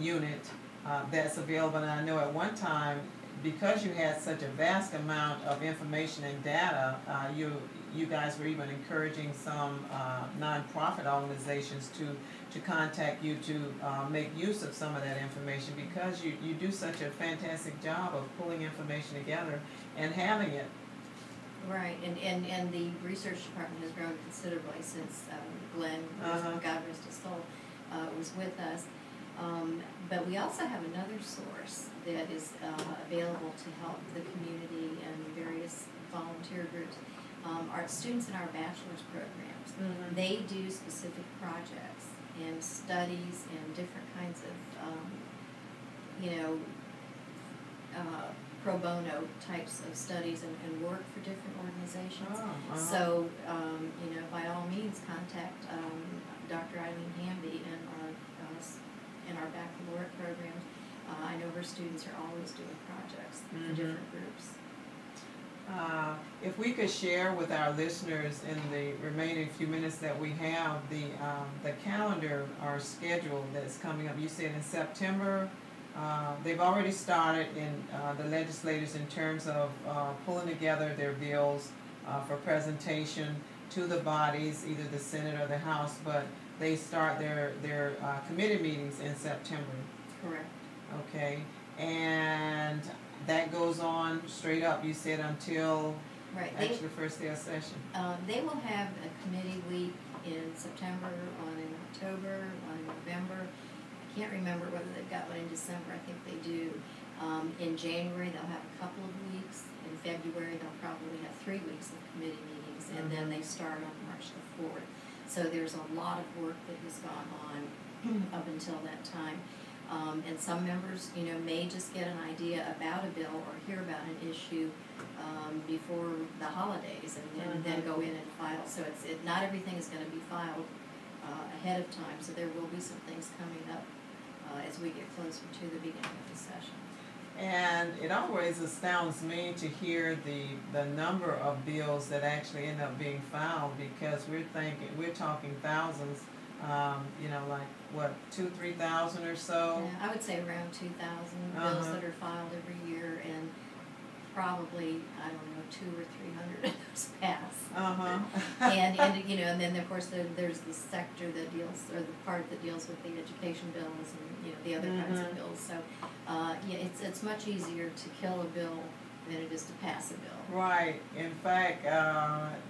unit that's available. And I know at one time, because you had such a vast amount of information and data, you guys were even encouraging some nonprofit organizations to contact you to make use of some of that information, because you do such a fantastic job of pulling information together and having it. Right, and the research department has grown considerably since Gwen, God rest his soul, was with us. But we also have another source that is available to help the community and various volunteer groups. Our students in our bachelor's programs, they do specific projects and studies and different kinds of, pro bono types of studies and work for different organizations. So, by all means, contact Dr. Eileen Hamby in our baccalaureate programs. I know her students are always doing projects for different groups. If we could share with our listeners in the remaining few minutes that we have the calendar or schedule that's coming up. You said in September, they've already started in the legislators in terms of pulling together their bills for presentation to the bodies, either the Senate or the House, but they start their committee meetings in September. Correct. Okay, and that goes on straight up, you said, until actually the first day of session. They will have a committee week in September, one in October, one in November. I can't remember whether they've got one in December. I think they do. In January, they'll have a couple of weeks. In February, they'll probably have 3 weeks of committee meetings, and then they start on March the 4th. So there's a lot of work that has gone on up until that time. And some members, may just get an idea about a bill or hear about an issue before the holidays, and then go in and file. So not everything is going to be filed ahead of time. So there will be some things coming up as we get closer to the beginning of the session. And it always astounds me to hear the number of bills that actually end up being filed, because we're talking thousands. Like what, 2,000-3,000 or so? Yeah, I would say around 2,000 bills that are filed every year, and probably, I don't know, 200 or 300 of those pass. And then of course there's the sector that deals, or the part that deals with the education bills and the other kinds of bills. So it's much easier to kill a bill than it is to pass a bill. Right. In fact,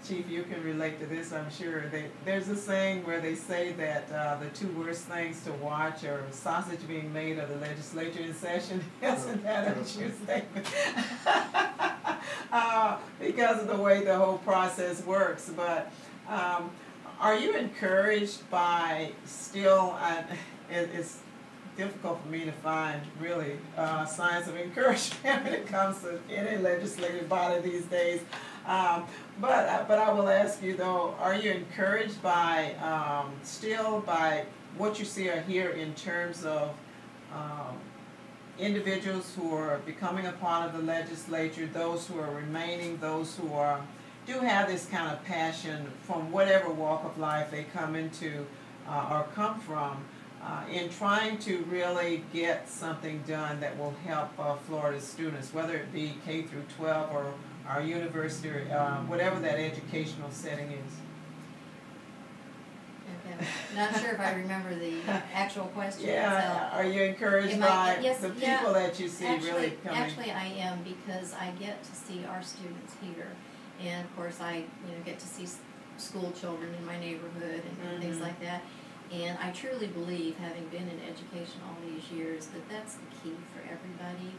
Chief, you can relate to this, I'm sure. There's a saying where they say that the two worst things to watch are sausage being made or the legislature in session. Isn't that a true statement? Because of the way the whole process works. But are you encouraged by still, it's difficult for me to find really signs of encouragement when it comes to any legislative body these days. But I will ask you though, are you encouraged by still by what you see or hear in terms of individuals who are becoming a part of the legislature, those who are remaining, those who are do have this kind of passion from whatever walk of life they come into or come from, in trying to really get something done that will help Florida students, whether it be K through 12 or our university, or whatever that educational setting is. Okay. Not sure if I remember the actual question Yeah, itself. are you encouraged by the people that you see really coming? Actually, I am, because I get to see our students here, and of course, I get to see school children in my neighborhood and things like that. And I truly believe, having been in education all these years, that that's the key for everybody.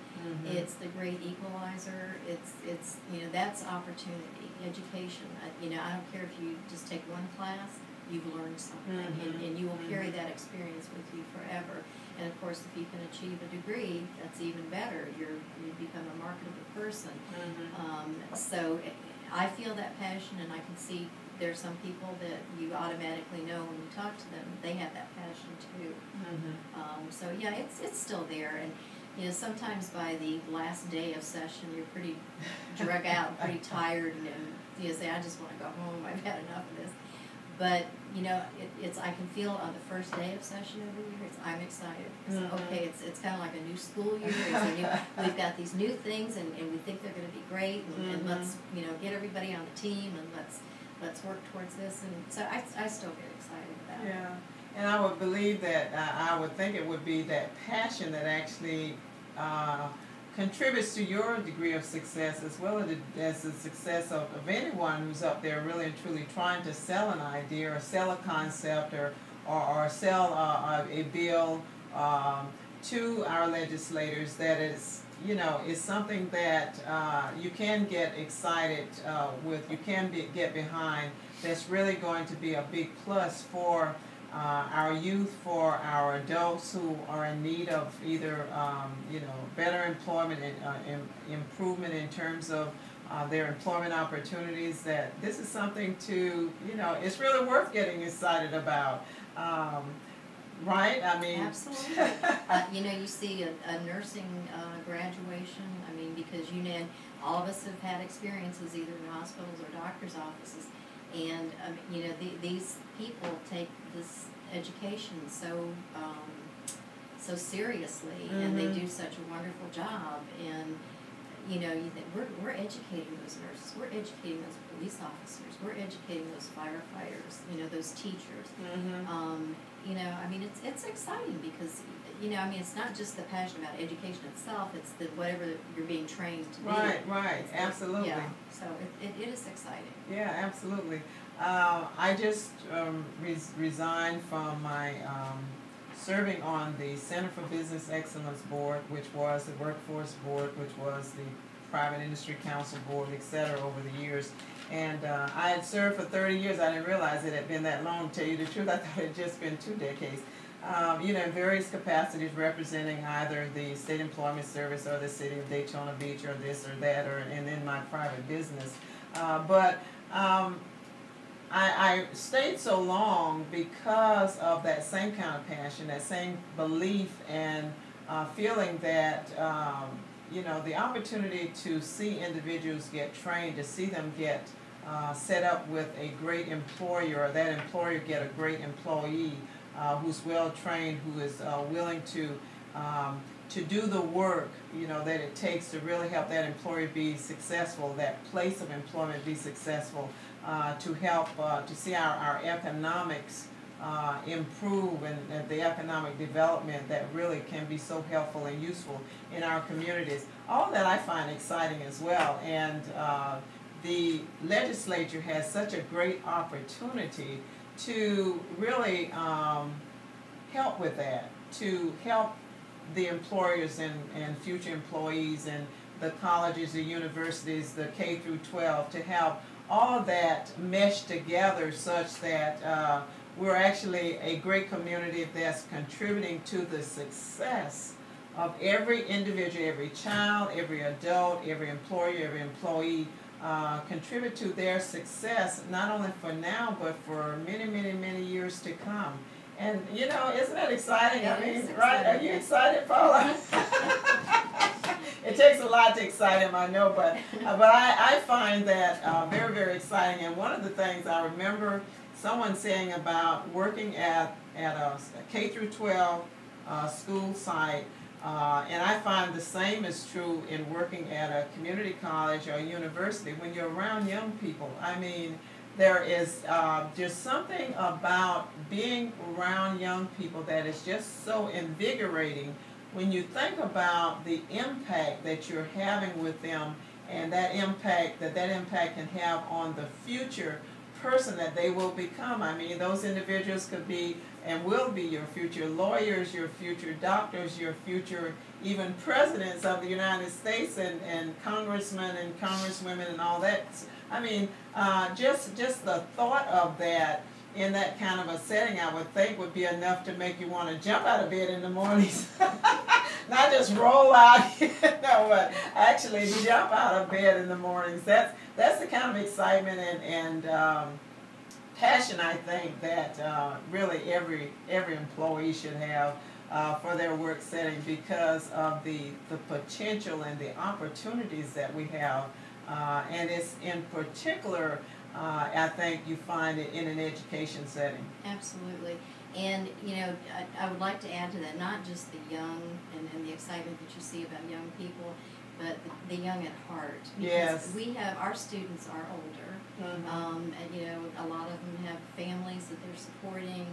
It's the great equalizer. It's that's opportunity. Education. I don't care if you just take one class, you've learned something, and you will carry that experience with you forever. And of course, if you can achieve a degree, that's even better. You become a marketable person. So I feel that passion, and I can see there's some people that you automatically know when you talk to them, they have that passion too. So yeah, it's still there, and sometimes by the last day of session, you're pretty drug out, pretty tired, and you say, I just want to go home. I've had enough of this. But I can feel on the first day of session every year. I'm excited. Okay, it's kind of like a new school year. We've got these new things, and we think they're going to be great, and let's get everybody on the team, and let's work towards this. And so I still get excited about it. Yeah, and I would believe that I would think it would be that passion that actually contributes to your degree of success, as well as the success of anyone who's up there really and truly trying to sell an idea or sell a concept or sell a bill to our legislators. That is, is something that you can get excited with, you can get behind, that's really going to be a big plus for our youth, for our adults who are in need of either better employment and improvement in terms of their employment opportunities. That this is something to it's really worth getting excited about. Right? I mean, absolutely. You see a nursing graduation. I mean, because all of us have had experiences either in hospitals or doctors' offices, and these people take this education so seriously, and they do such a wonderful job. And you think we're educating those nurses, we're educating those police officers, we're educating those firefighters, those teachers. I mean, it's exciting because, it's not just the passion about education itself, it's whatever you're being trained to do. Right, absolutely. Yeah, so it is exciting. Yeah, absolutely. I just resigned from my serving on the Center for Business Excellence Board, which was the Workforce Board, which was the Private Industry Council Board, etc. over the years. And I had served for 30 years. I didn't realize it had been that long, to tell you the truth. I thought it had just been 2 decades. In various capacities, representing either the State Employment Service or the City of Daytona Beach or this or that, and then my private business. But I stayed so long because of that same kind of passion, that same belief and feeling that the opportunity to see individuals get trained, to see them get set up with a great employer, or that employer get a great employee who's well trained, who is willing to do the work that it takes to really help that employer be successful, that place of employment be successful, to help to see our economics improve, and the economic development that really can be so helpful and useful in our communities. All that I find exciting as well, and the legislature has such a great opportunity to really help with that, to help the employers and future employees and the colleges, the universities, the K through 12, to have all that mesh together such that we're actually a great community that's contributing to the success of every individual, every child, every adult, every employer, every employee, contribute to their success, not only for now, but for many, many, many years to come. And, you know, isn't that exciting? Yeah, I mean, it's right? Are exciting. you excited, Paula? It takes a lot to excite him, I know, but I find that very, very exciting. And one of the things I remember someone saying about working at a K through 12 school site, and I find the same is true in working at a community college or university. When you're around young people, I mean, there is just something about being around young people that is just so invigorating when you think about the impact that you're having with them, and that impact can have on the future person that they will become. I mean, those individuals could be and will be your future lawyers, your future doctors, your future even presidents of the United States, and congressmen and congresswomen and all that. I mean, just the thought of that in that kind of a setting, I would think would be enough to make you want to jump out of bed in the mornings. Not just roll out, no, but actually jump out of bed in the mornings. That's the kind of excitement and passion, I think, that really every employee should have for their work setting, because of the potential and the opportunities that we have. And it's in particular, I think you find it in an education setting. Absolutely. And, you know, I would like to add to that, not just the young and the excitement that you see about young people, but the young at heart. Yes. We have, our students are older, and, you know, a lot of them have families that they're supporting.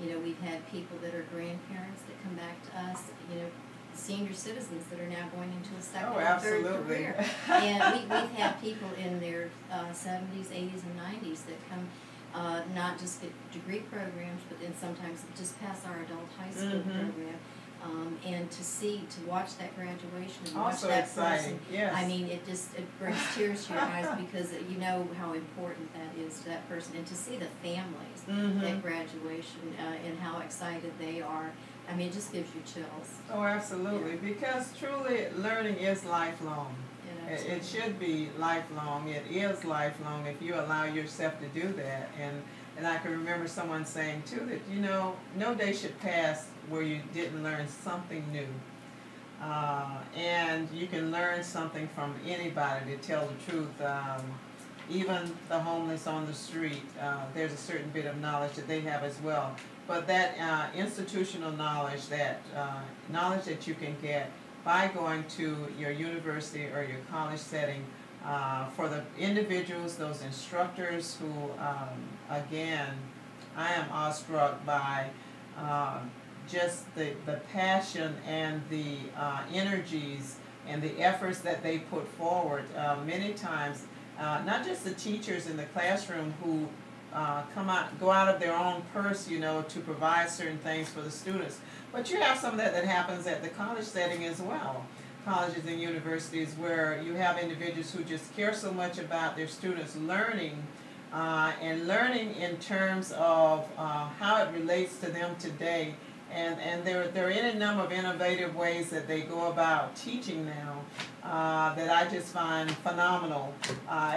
You know, we've had people that are grandparents that come back to us, you know, senior citizens that are now going into a second or third career. And we've had people in their 70s, 80s, and 90s that come not just get degree programs, but then sometimes just pass our adult high school program. And to watch that graduation and watch Also that exciting. person, Yes. I mean, it brings tears to your eyes, because you know how important that is to that person, and to see the families at graduation and how excited they are. I mean, it just gives you chills. Oh, absolutely, Yeah. because truly learning is lifelong. Yeah, It should be lifelong. It is lifelong if you allow yourself to do that. And I can remember someone saying too that, you know, no day should pass where you didn't learn something new. And you can learn something from anybody, to tell the truth. Even the homeless on the street, there's a certain bit of knowledge that they have as well. But that institutional knowledge, that knowledge that you can get by going to your university or your college setting, for the individuals, those instructors who, again, I am awestruck by just the passion and the energies and the efforts that they put forward. Many times, not just the teachers in the classroom who go out of their own purse, you know, to provide certain things for the students, but you have some of that happens at the college setting as well. Colleges and universities, where you have individuals who just care so much about their students learning, and learning in terms of how it relates to them today. And there are any number of innovative ways that they go about teaching now that I just find phenomenal.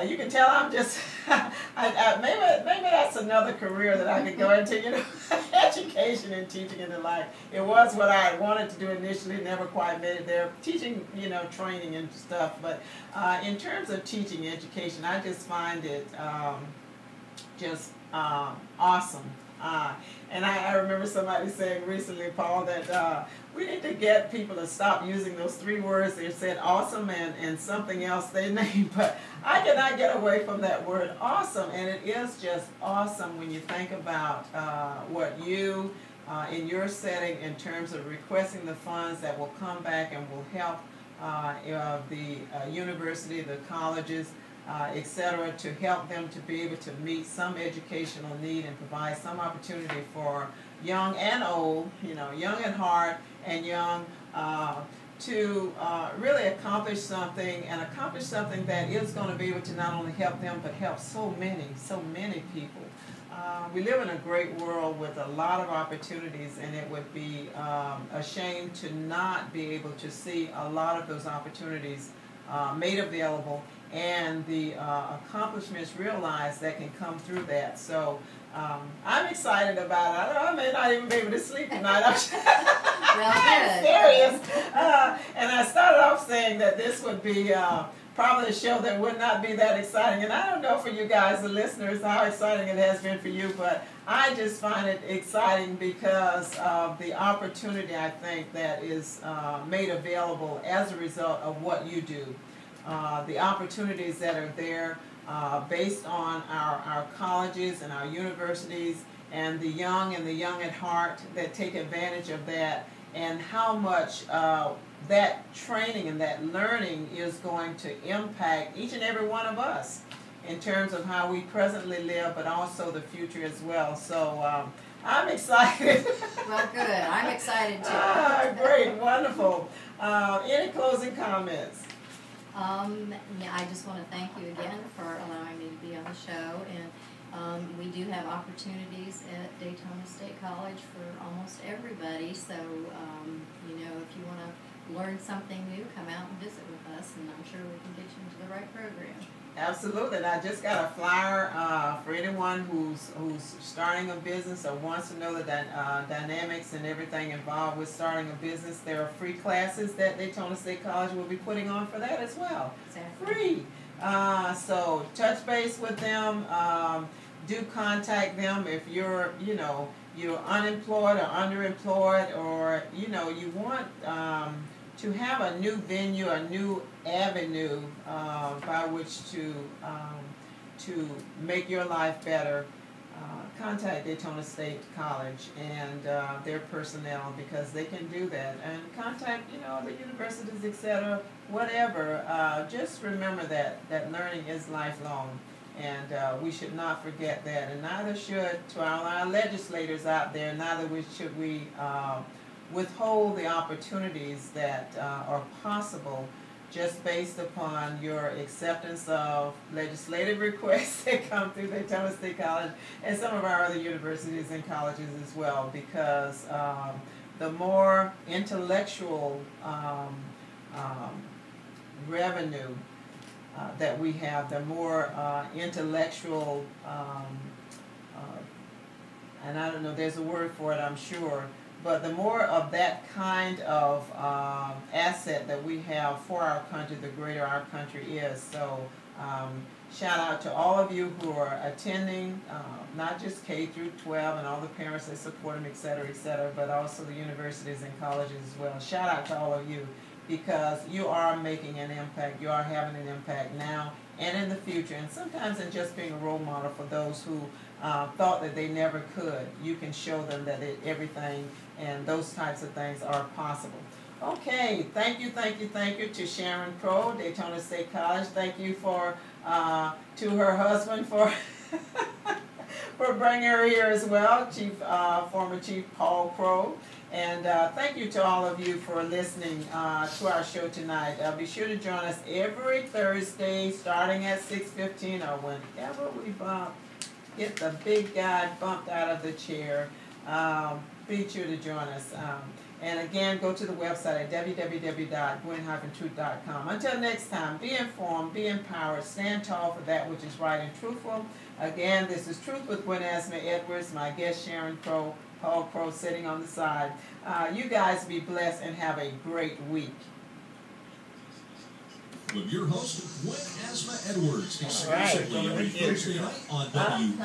You can tell I'm just, maybe that's another career that I could go into, you know, education and teaching and the like. It was what I wanted to do initially, never quite made it there. Teaching, you know, training and stuff. But in terms of teaching education, I just find it just awesome. And I remember somebody saying recently, Paul, that we need to get people to stop using those three words. They said awesome and something else they named, but I cannot get away from that word awesome. And it is just awesome when you think about what you, in your setting, in terms of requesting the funds that will come back and will help the university, the colleges, etc., to help them to be able to meet some educational need and provide some opportunity for young and old, you know, young at heart and young, to really accomplish something, and accomplish something that is going to be able to not only help them but help so many people. we live in a great world with a lot of opportunities, and it would be a shame to not be able to see a lot of those opportunities made available, and the accomplishments realized that can come through that. So I'm excited about it. I may not even be able to sleep tonight. I'm serious. And I started off saying that this would be probably a show that would not be that exciting. And I don't know for you guys, the listeners, how exciting it has been for you, but I just find it exciting because of the opportunity, I think, that is made available as a result of what you do. The opportunities that are there based on our colleges and our universities, and the young at heart that take advantage of that, and how much that training and that learning is going to impact each and every one of us in terms of how we presently live, but also the future as well. So I'm excited. Well, good. I'm excited too. Great, wonderful. Any closing comments? Yeah, I just want to thank you again for allowing me to be on the show, and we do have opportunities at Daytona State College for almost everybody, so you know, if you want to learn something new, come out and visit with us, and I'm sure we can get you into the right program. Absolutely, and I just got a flyer for anyone who's starting a business or wants to know the dynamics and everything involved with starting a business. There are free classes that Daytona State College will be putting on for that as well. Exactly. Free. So touch base with them. Do contact them if you're, you know, you're unemployed or underemployed, or you know, you want to have a new venue, a new avenue by which to make your life better. Contact Daytona State College and their personnel, because they can do that. And contact, you know, the universities, etc., whatever. Just remember that learning is lifelong, and we should not forget that. And neither should, to our legislators out there, neither should we withhold the opportunities that are possible just based upon your acceptance of legislative requests that come through Daytona State College and some of our other universities and colleges as well, because the more intellectual revenue that we have, the more intellectual, and I don't know, there's a word for it, I'm sure, but the more of that kind of asset that we have for our country, the greater our country is. So shout out to all of you who are attending, not just K through 12 and all the parents that support them, et cetera, but also the universities and colleges as well. Shout out to all of you, because you are making an impact. You are having an impact now and in the future, and sometimes in just being a role model for those who thought that they never could. You can show them that everything and those types of things are possible. Okay, thank you to Sharon Crow, Daytona State College. Thank you to her husband for for bringing her here as well, former Chief Paul Crow. And thank you to all of you for listening to our show tonight. Be sure to join us every Thursday starting at 6:15, or whenever we get the big guy bumped out of the chair. Be sure to join us. And again, go to the website at www.gwen-truth.com. Until next time, be informed, be empowered, stand tall for that which is right and truthful. Again, this is Truth with Gwen Azama-Edwards, my guest Sharon Crow, Paul Crow sitting on the side. You guys be blessed and have a great week. With your host, Gwen Azama-Edwards, exclusively every Thursday night on WELN.